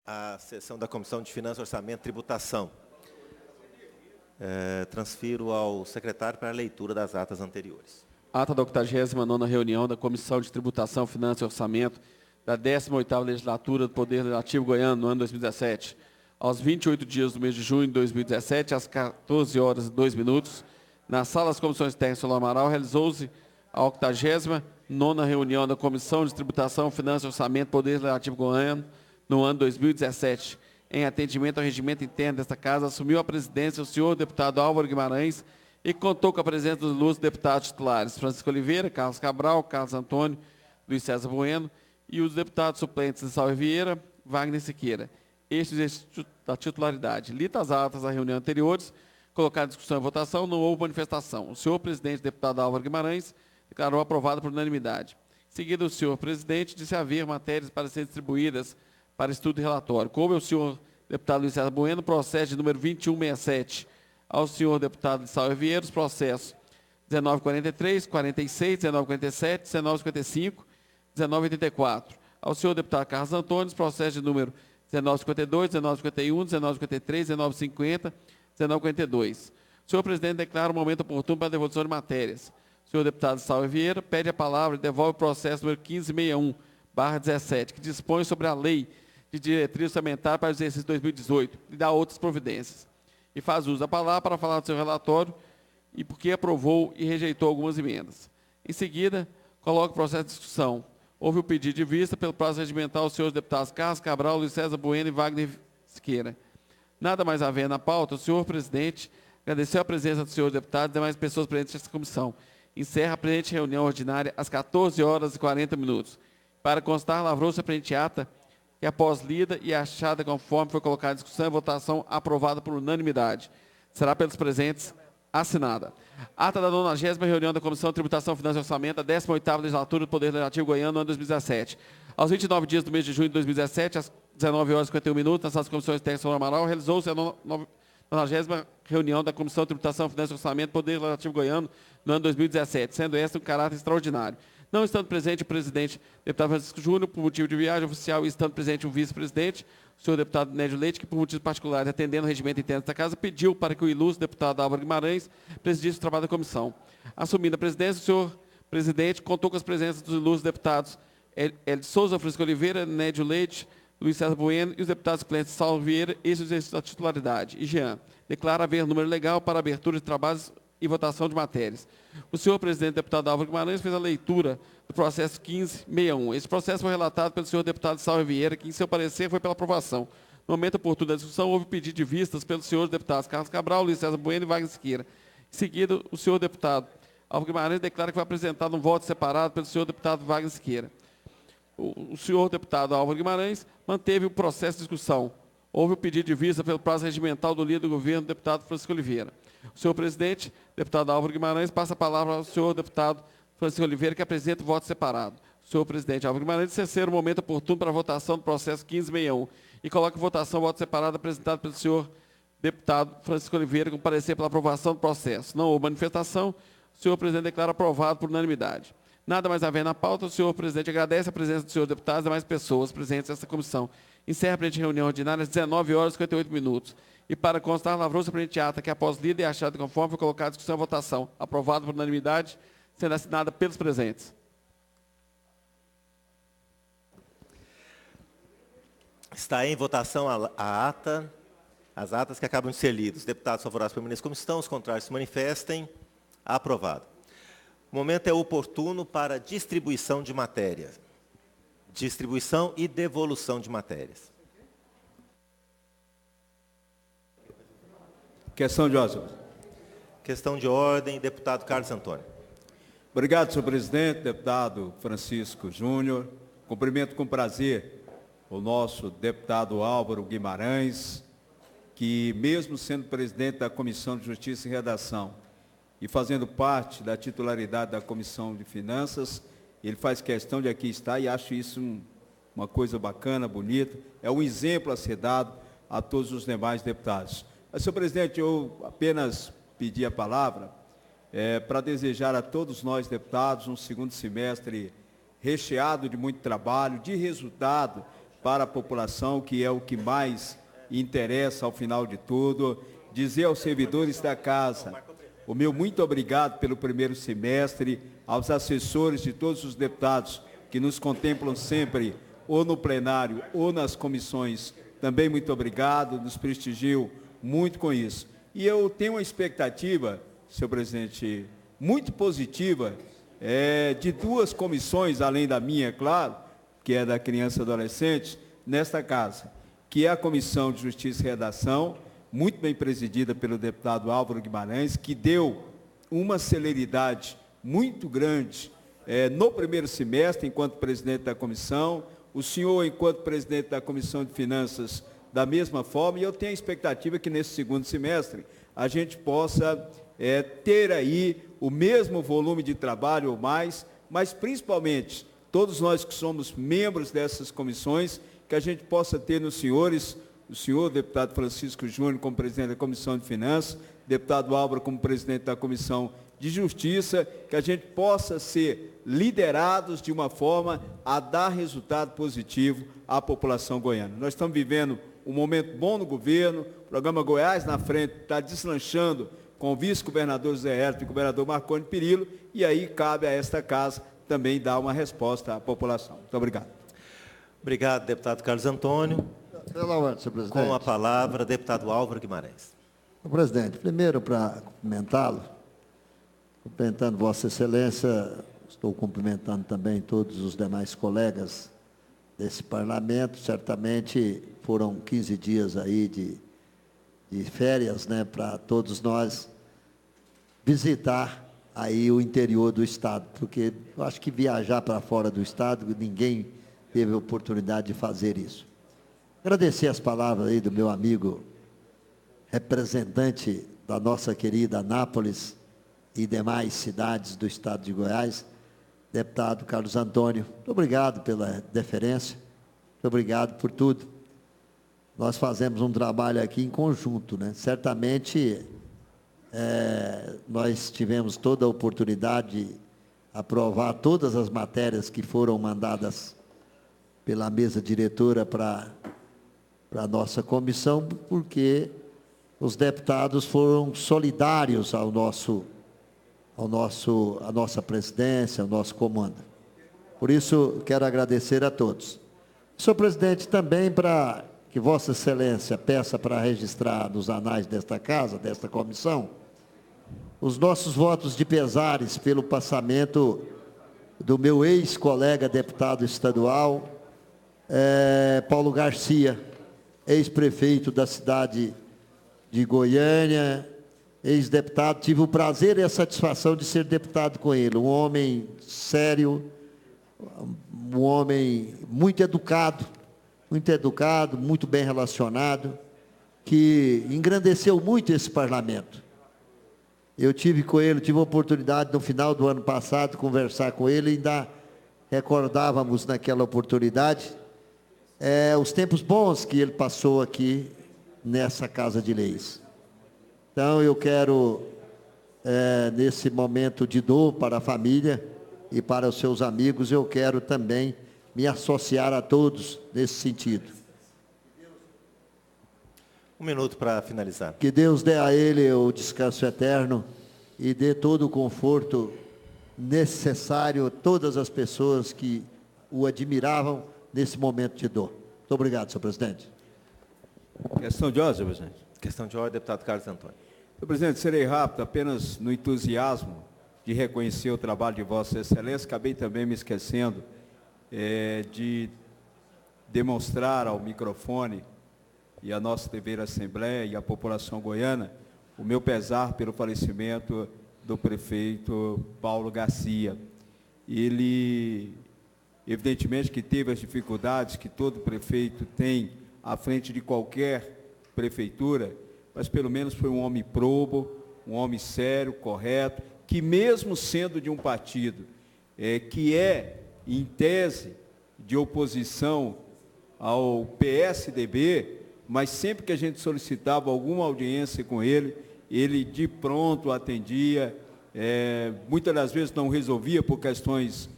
a sessão da Comissão de Finanças, Orçamento e Tributação. Transfiro ao secretário para a leitura das atas anteriores. Ata da 89ª reunião da Comissão de Tributação, Finanças e Orçamento da 18ª Legislatura do Poder Legislativo Goiano, no ano 2017. Aos 28 dias do mês de junho de 2017, às 14h02, na Sala das Comissões Técnicas Solano Amaral, realizou-se a 89ª reunião da Comissão de Tributação, Finanças e Orçamento do Poder Legislativo Goiano, no ano 2017. Em atendimento ao regimento interno desta Casa, assumiu a presidência o senhor deputado Álvaro Guimarães e contou com a presença dos ilustres deputados titulares Francisco Oliveira, Carlos Cabral, Carlos Antônio, Luiz César Bueno e os deputados suplentes de Salve Vieira, Wagner Siqueira. Estes da titularidade. Lidas as atas da reunião anteriores, colocada em discussão e votação, não houve manifestação. O senhor presidente, deputado Álvaro Guimarães, declarou aprovado por unanimidade. Em seguida, o senhor presidente disse haver matérias para serem distribuídas para estudo e relatório. Coube ao senhor deputado Luiz César Bueno, processo de número 2167. Ao senhor deputado de Salve Vieira, os processos 1943, 46, 1947, 1955, 1984. Ao senhor deputado Carlos Antônio, os processos de número 1952, 1951, 1953, 1950, 1952. O senhor presidente declara o momento oportuno para a devolução de matérias. O senhor deputado Salve Vieira pede a palavra e devolve o processo número 1561/17, que dispõe sobre a lei de diretriz orçamentária para o exercício 2018 e dá outras providências. E faz uso da palavra para falar do seu relatório e porque aprovou e rejeitou algumas emendas. Em seguida, coloca o processo de discussão. Houve o pedido de vista pelo prazo regimental aos senhores deputados Carlos Cabral, Luiz César Bueno e Wagner Siqueira. Nada mais haver na pauta, o senhor presidente agradeceu a presença dos senhores deputados e demais pessoas presentes nesta comissão. Encerra a presente reunião ordinária às 14h40. Para constar, lavrou-se a presente ata, que após lida e achada conforme foi colocada em discussão e votação, aprovada por unanimidade. Será pelos presentes assinada. Ata da 90ª reunião da Comissão de Tributação, Finanças e Orçamento da 18ª Legislatura do Poder Legislativo Goiano, no ano 2017. Aos 29 dias do mês de junho de 2017, às 19h51, nas Salas Comissões Técnicas Solano Amaral, realizou-se a 90ª reunião da Comissão de Tributação, Finanças e Orçamento do Poder Legislativo Goiano, no ano 2017, sendo esta um caráter extraordinário. Não estando presente o presidente, deputado Francisco Júnior, por motivo de viagem oficial, e estando presente o vice-presidente, o senhor deputado Nédio Leite, que por motivos particulares, atendendo o regimento interno desta Casa, pediu para que o ilustre deputado Álvaro Guimarães presidisse o trabalho da comissão. Assumindo a presidência, o senhor presidente contou com as presenças dos ilustres deputados Hélio de Souza, Francisco Oliveira, Nédio Leite, Luiz César Bueno e os deputados suplentes Salve Vieira, esses da titularidade. E Jean, declara haver número legal para abertura de trabalhos e votação de matérias. O senhor presidente, deputado Álvaro Guimarães, fez a leitura do processo 1561. Esse processo foi relatado pelo senhor deputado Salve Vieira, que, em seu parecer, foi pela aprovação. No momento oportuno da discussão, houve pedido de vistas pelos senhores deputados Carlos Cabral, Luiz César Bueno e Wagner Siqueira. Em seguida, o senhor deputado Álvaro Guimarães declara que foi apresentado um voto separado pelo senhor deputado Wagner Siqueira. O senhor deputado Álvaro Guimarães manteve o processo de discussão. Houve o pedido de vista pelo prazo regimental do líder do governo, deputado Francisco Oliveira. O senhor presidente, deputado Álvaro Guimarães, passa a palavra ao senhor deputado Francisco Oliveira, que apresenta o voto separado. O senhor presidente Álvaro Guimarães disse ser o momento oportuno para a votação do processo 1561 e coloca em votação o voto separado apresentado pelo senhor deputado Francisco Oliveira, com parecer pela aprovação do processo. Não houve manifestação, o senhor presidente declara aprovado por unanimidade. Nada mais haver na pauta, o senhor presidente agradece a presença dos senhores deputados e demais pessoas presentes nesta comissão. Encerra a presente reunião ordinária às 19h58. E para constar, lavrou-se a presente ata, que após lida e achada conforme foi colocada em discussão e votação, aprovada por unanimidade, sendo assinada pelos presentes. Está em votação a ata, as atas que acabam de ser lidas. Os deputados favoráveis permaneçam como estão, os contrários se manifestem. Aprovado. O momento é oportuno para distribuição de matérias. Distribuição e devolução de matérias. Questão de ordem. Questão de ordem, deputado Carlos Antônio. Obrigado, senhor presidente, deputado Francisco Júnior. Cumprimento com prazer o nosso deputado Álvaro Guimarães, que mesmo sendo presidente da Comissão de Justiça e Redação e fazendo parte da titularidade da Comissão de Finanças, ele faz questão de aqui estar e acho isso uma coisa bacana, bonita. É um exemplo a ser dado a todos os demais deputados. Mas, senhor presidente, eu apenas pedi a palavra para desejar a todos nós, deputados, um segundo semestre recheado de muito trabalho, de resultado para a população, que é o que mais interessa ao final de tudo. Dizer aos servidores da casa, o meu muito obrigado pelo primeiro semestre, aos assessores de todos os deputados que nos contemplam sempre, ou no plenário, ou nas comissões, também muito obrigado, nos prestigiam muito com isso. E eu tenho uma expectativa, senhor presidente, muito positiva, de duas comissões, além da minha, claro, que é da criança e adolescente, nesta casa, que é a Comissão de Justiça e Redação, muito bem presidida pelo deputado Álvaro Guimarães, que deu uma celeridade muito grande no primeiro semestre, enquanto presidente da comissão, o senhor, enquanto presidente da Comissão de Finanças, da mesma forma, e eu tenho a expectativa que nesse segundo semestre a gente possa ter aí o mesmo volume de trabalho ou mais, mas principalmente todos nós que somos membros dessas comissões, que a gente possa ter nos senhores, o senhor deputado Francisco Júnior como presidente da Comissão de Finanças, deputado Álvaro como presidente da Comissão de Justiça, que a gente possa ser liderados de uma forma a dar resultado positivo à população goiana. Nós estamos vivendo um momento bom no governo, o programa Goiás na frente está deslanchando com o vice-governador Zé Hérito e o governador Marconi Perillo, e aí cabe a esta casa também dar uma resposta à população. Muito obrigado. Obrigado, deputado Carlos Antônio. Pela ordem, senhor presidente. Com a palavra, deputado Álvaro Guimarães. Senhor presidente, primeiro para cumprimentá-lo, cumprimentando Vossa Excelência, estou cumprimentando também todos os demais colegas desse parlamento. Certamente foram 15 dias aí de férias, né, para todos nós visitar aí o interior do estado, porque eu acho que viajar para fora do estado, ninguém teve a oportunidade de fazer isso. Agradecer as palavras aí do meu amigo, representante da nossa querida Anápolis e demais cidades do estado de Goiás, deputado Carlos Antônio. Muito obrigado pela deferência, muito obrigado por tudo. Nós fazemos um trabalho aqui em conjunto, né? Certamente, nós tivemos toda a oportunidade de aprovar todas as matérias que foram mandadas pela mesa diretora para a nossa comissão, porque os deputados foram solidários à nossa presidência, ao nosso comando. Por isso, quero agradecer a todos. Senhor presidente, também para que Vossa Excelência peça para registrar nos anais desta casa, desta comissão, os nossos votos de pesares pelo passamento do meu ex-colega deputado estadual, Paulo Garcia, ex-prefeito da cidade de Goiânia, ex-deputado. Tive o prazer e a satisfação de ser deputado com ele, um homem sério, um homem muito educado, muito bem relacionado, que engrandeceu muito esse parlamento. Eu tive com ele, tive a oportunidade no final do ano passado de conversar com ele, ainda recordávamos naquela oportunidade os tempos bons que ele passou aqui nessa Casa de Leis. Então eu quero, nesse momento de dor para a família e para os seus amigos, eu quero também me associar a todos nesse sentido. Um minuto para finalizar. Que Deus dê a ele o descanso eterno e dê todo o conforto necessário a todas as pessoas que o admiravam nesse momento de dor. Muito obrigado, senhor presidente. Questão de ordem, senhor presidente. Questão de ordem, deputado Carlos Antônio. Senhor presidente, serei rápido, apenas no entusiasmo de reconhecer o trabalho de Vossa Excelência, acabei também me esquecendo de demonstrar ao microfone e à nossa TV Assembleia e à população goiana o meu pesar pelo falecimento do prefeito Paulo Garcia. Ele, evidentemente, que teve as dificuldades que todo prefeito tem à frente de qualquer prefeitura, mas pelo menos foi um homem probo, um homem sério, correto, que mesmo sendo de um partido que em tese, de oposição ao PSDB, mas sempre que a gente solicitava alguma audiência com ele, ele de pronto atendia, muitas das vezes não resolvia por questões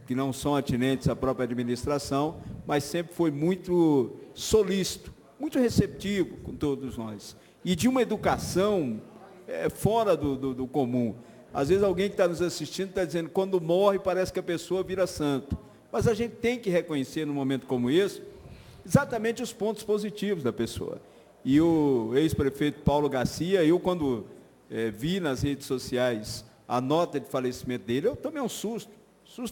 que não são atinentes à própria administração, mas sempre foi muito solícito, muito receptivo com todos nós. E de uma educação fora do comum. Às vezes alguém que está nos assistindo está dizendo, quando morre parece que a pessoa vira santo. Mas a gente tem que reconhecer, num momento como esse, exatamente os pontos positivos da pessoa. E o ex-prefeito Paulo Garcia, eu quando vi nas redes sociais a nota de falecimento dele, eu tomei um susto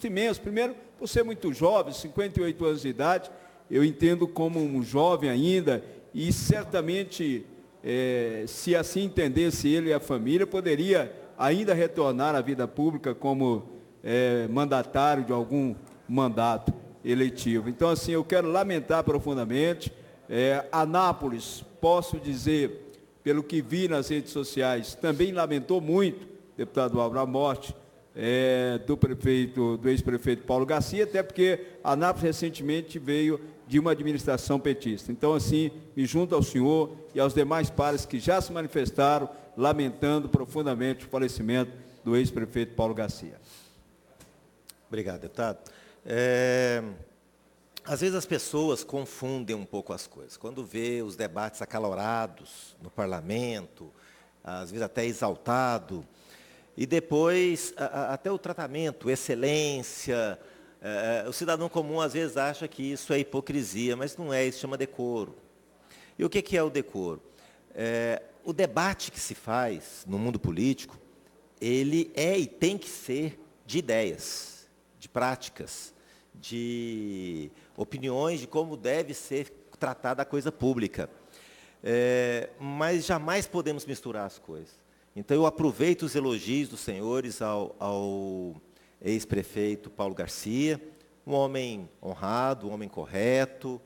imenso. Primeiro, por ser muito jovem, 58 anos de idade, eu entendo como um jovem ainda, e certamente, se assim entendesse ele e a família, poderia ainda retornar à vida pública como mandatário de algum mandato eletivo. Então, assim, eu quero lamentar profundamente. Anápolis, posso dizer, pelo que vi nas redes sociais, também lamentou muito, deputado Álvaro, a morte do ex-prefeito Paulo Garcia, até porque Anápolis recentemente veio de uma administração petista. Então, assim, me junto ao senhor e aos demais pares que já se manifestaram, lamentando profundamente o falecimento do ex-prefeito Paulo Garcia. Obrigado, deputado. Às vezes as pessoas confundem um pouco as coisas. Quando vê os debates acalorados no parlamento, às vezes até exaltado, e depois até o tratamento, excelência, o cidadão comum às vezes acha que isso é hipocrisia, mas não é, isso chama decoro. E o que é o decoro? O debate que se faz no mundo político, ele é e tem que ser de ideias, de práticas, de opiniões de como deve ser tratada a coisa pública. Mas jamais podemos misturar as coisas. Então, eu aproveito os elogios dos senhores ao ex-prefeito Paulo Garcia, um homem honrado, um homem correto,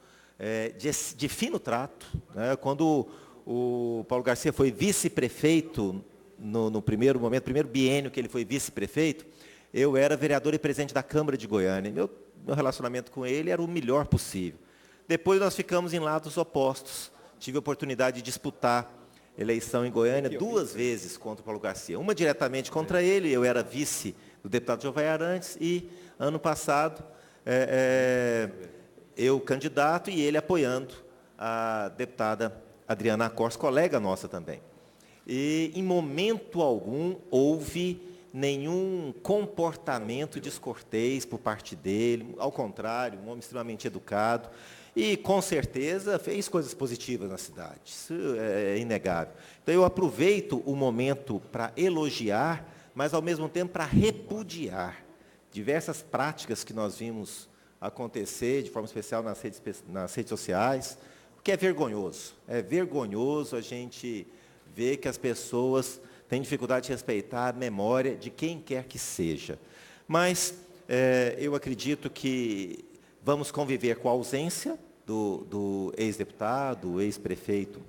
de fino trato. Né? Quando o Paulo Garcia foi vice-prefeito, no primeiro momento, primeiro biênio que ele foi vice-prefeito, eu era vereador e presidente da Câmara de Goiânia. Meu relacionamento com ele era o melhor possível. Depois nós ficamos em lados opostos. Tive a oportunidade de disputar eleição em Goiânia 2 vezes contra o Paulo Garcia. Uma diretamente contra ele, eu era vice do deputado Jovem Arantes, e ano passado, eu candidato e ele apoiando a deputada Adriana Acors, colega nossa também. E em momento algum houve nenhum comportamento descortês por parte dele, ao contrário, um homem extremamente educado, e com certeza fez coisas positivas na cidade, isso é inegável. Então eu aproveito o momento para elogiar, mas ao mesmo tempo para repudiar diversas práticas que nós vimos acontecer, de forma especial nas redes sociais, o que é vergonhoso. É vergonhoso a gente ver que as pessoas têm dificuldade de respeitar a memória de quem quer que seja. Mas eu acredito que vamos conviver com a ausência do ex-deputado, ex-prefeito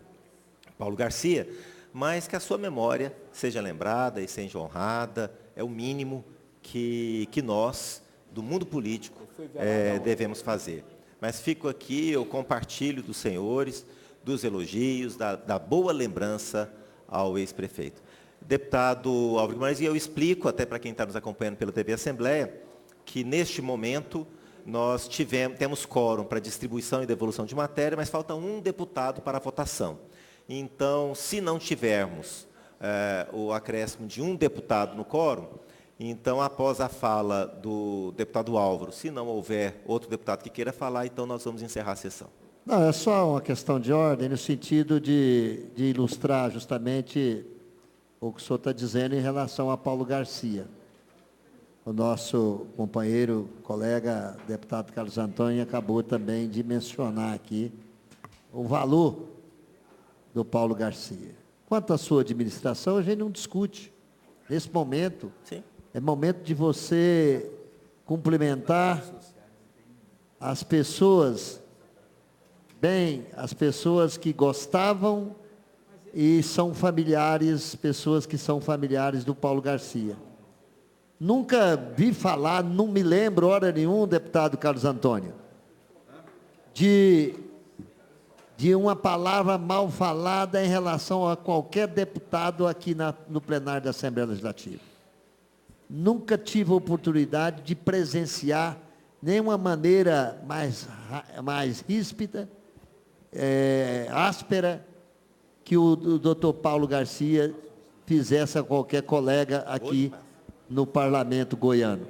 Paulo Garcia, mas que a sua memória seja lembrada e seja honrada, é o mínimo que nós, do mundo político, devemos fazer. Mas fico aqui, eu compartilho dos senhores, dos elogios, da boa lembrança ao ex-prefeito. Deputado Álvaro Guimarães, e eu explico até para quem está nos acompanhando pela TV Assembleia, que neste momento nós temos quórum para distribuição e devolução de matéria, mas falta um deputado para a votação. Então, se não tivermos o acréscimo de um deputado no quórum, então, após a fala do deputado Álvaro, se não houver outro deputado que queira falar, então nós vamos encerrar a sessão. Não, é só uma questão de ordem, no sentido de ilustrar justamente o que o senhor está dizendo em relação a Paulo Garcia. O nosso companheiro, colega, deputado Carlos Antônio, acabou também de mencionar aqui o valor do Paulo Garcia. Quanto à sua administração, a gente não discute. Nesse momento, sim, é momento de você cumprimentar as pessoas, as pessoas que gostavam e são familiares, pessoas que são familiares do Paulo Garcia. Nunca vi falar, não me lembro, hora nenhuma, deputado Carlos Antônio, de uma palavra mal falada em relação a qualquer deputado aqui no plenário da Assembleia Legislativa. Nunca tive a oportunidade de presenciar nenhuma maneira mais ríspida, áspera, que o doutor Paulo Garcia fizesse a qualquer colega aqui no parlamento goiano.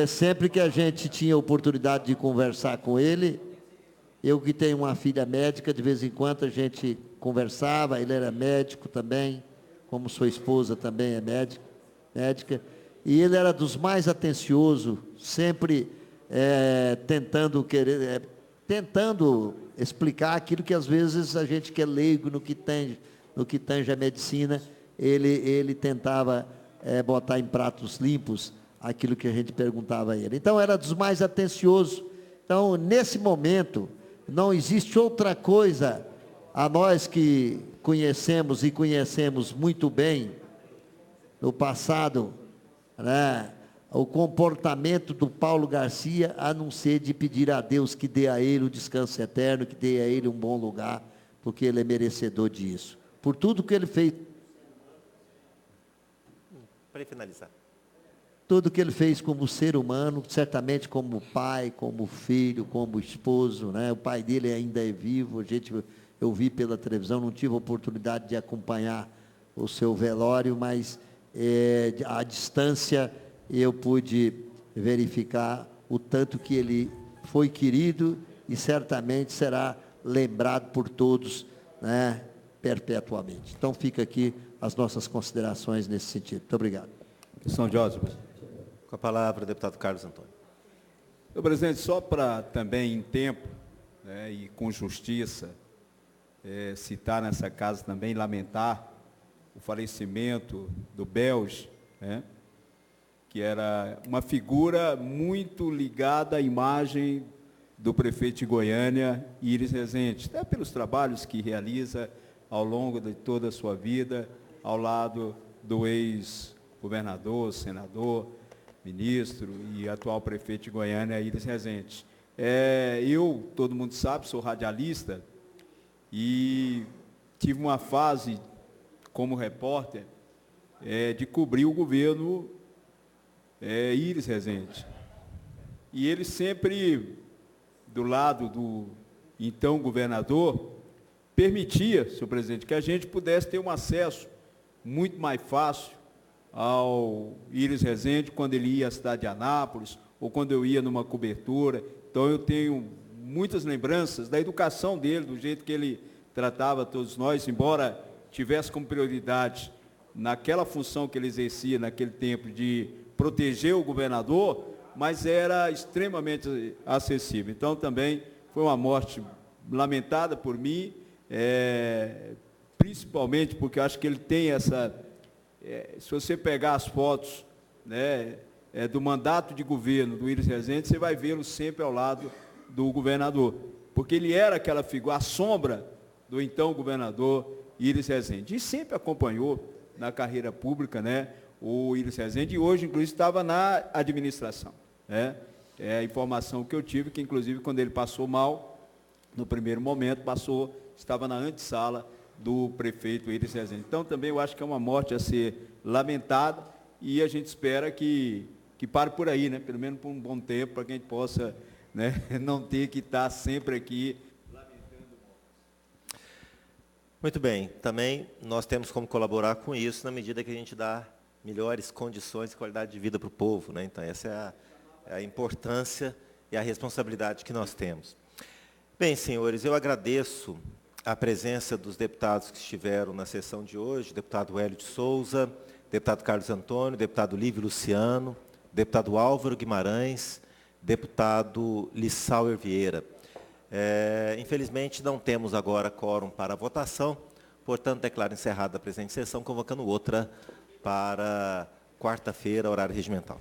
Sempre que a gente tinha oportunidade de conversar com ele, eu que tenho uma filha médica, de vez em quando a gente conversava, ele era médico também, como sua esposa também é médica, e ele era dos mais atenciosos, sempre tentando explicar aquilo que às vezes a gente que é leigo no que tange a medicina, ele tentava botar em pratos limpos aquilo que a gente perguntava a ele. Então, era dos mais atenciosos. Então, nesse momento, não existe outra coisa, a nós que conhecemos e conhecemos muito bem, no passado, né, o comportamento do Paulo Garcia, a não ser de pedir a Deus que dê a ele o descanso eterno, que dê a ele um bom lugar, porque ele é merecedor disso. Por tudo que ele fez. Para finalizar. Tudo que ele fez como ser humano, certamente como pai, como filho, como esposo, né? O pai dele ainda é vivo, eu vi pela televisão, não tive a oportunidade de acompanhar o seu velório, mas à distância eu pude verificar o tanto que ele foi querido e certamente será lembrado por todos, né, perpetuamente. Então fica aqui as nossas considerações nesse sentido. Muito obrigado. Questão de ordem. Com a palavra, o deputado Carlos Antônio. Senhor presidente, só para também em tempo, né, e com justiça, citar nessa casa também, lamentar o falecimento do Belge, né, que era uma figura muito ligada à imagem do prefeito de Goiânia, Iris Rezende, até pelos trabalhos que realiza ao longo de toda a sua vida, ao lado do ex-governador, senador, ministro e atual prefeito de Goiânia, Iris Rezende. Todo mundo sabe, sou radialista e tive uma fase como repórter de cobrir o governo Iris Rezende. E ele sempre, do lado do então governador, permitia, senhor presidente, que a gente pudesse ter um acesso muito mais fácil ao Iris Rezende quando ele ia à cidade de Anápolis, ou quando eu ia numa cobertura. Então, eu tenho muitas lembranças da educação dele, do jeito que ele tratava todos nós, embora tivesse como prioridade, naquela função que ele exercia naquele tempo, de proteger o governador, mas era extremamente acessível. Então, também foi uma morte lamentada por mim, principalmente porque eu acho que ele tem essa... se você pegar as fotos, né, do mandato de governo do Iris Rezende, você vai vê-lo sempre ao lado do governador, porque ele era aquela figura, a sombra do então governador Iris Rezende, e sempre acompanhou na carreira pública, né, o Iris Rezende, e hoje, inclusive, estava na administração. Né? A informação que eu tive, que inclusive quando ele passou mal, no primeiro momento, estava na antessala do prefeito Iris Rezende. Então, também eu acho que é uma morte a ser lamentada e a gente espera que pare por aí, né? Pelo menos por um bom tempo, para que a gente possa, né, não ter que estar sempre aqui lamentando mortes. Muito bem. Também nós temos como colaborar com isso na medida que a gente dá melhores condições e qualidade de vida para o povo, né? Então, essa é a importância e a responsabilidade que nós temos. Bem, senhores, eu agradeço a presença dos deputados que estiveram na sessão de hoje, deputado Hélio de Souza, deputado Carlos Antônio, deputado Lívio Luciano, deputado Álvaro Guimarães, deputado Lissauer Vieira. Infelizmente, não temos agora quórum para a votação, portanto, declaro encerrada a presente sessão, convocando outra para quarta-feira, horário regimental.